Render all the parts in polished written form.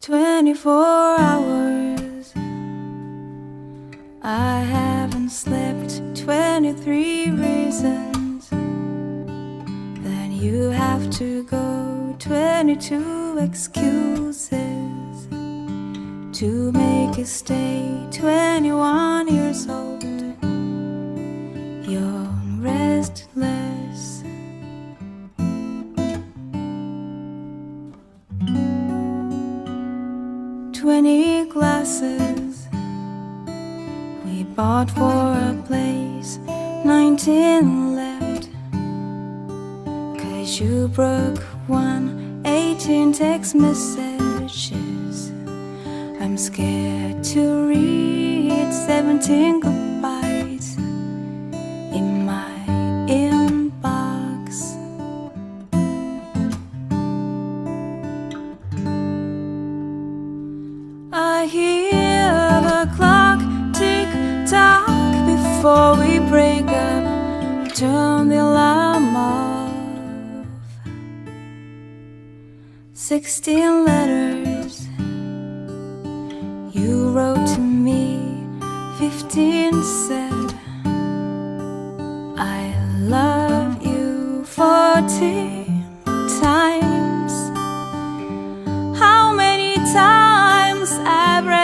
24 hours. I haven't slept. 23 reasons. Then you have to go. 22 excuses to make you stay. 21 years old. You're restless. "20 glasses we bought for a place, 19 left, 'cause you broke one, 18 text messages. I'm scared to read 17 goodbyes in my inbox. I hear the clock tick-tock before we break up. Turn the alarm off. 16 letters you wrote to me. 15 said I love you. 40 times. How many times I've read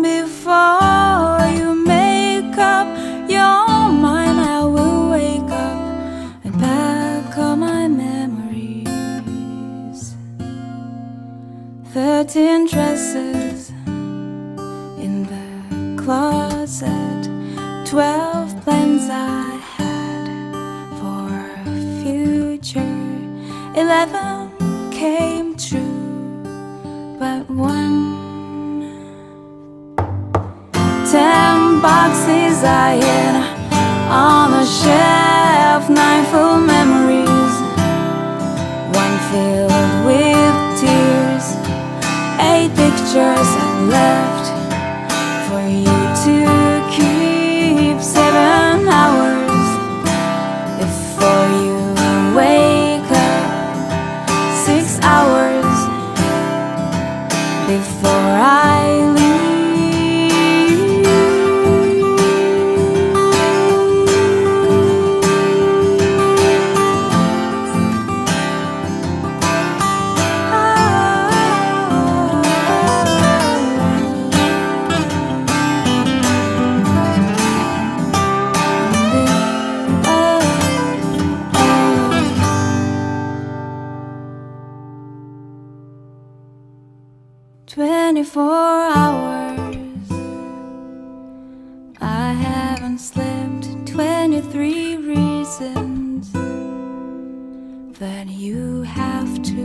before you make up your mind. I will wake up and pack all my memories. 13 dresses in the closet. 12 plans I had for a future. 11 came true, but one. 10 boxes I hid on a shelf. 9 full memories, 1 filled with tears. 8 pictures I left for you to keep. 7 hours before you wake up. 6 hours before I leave. "24 hours. I haven't slept. 23 reasons. Then you have to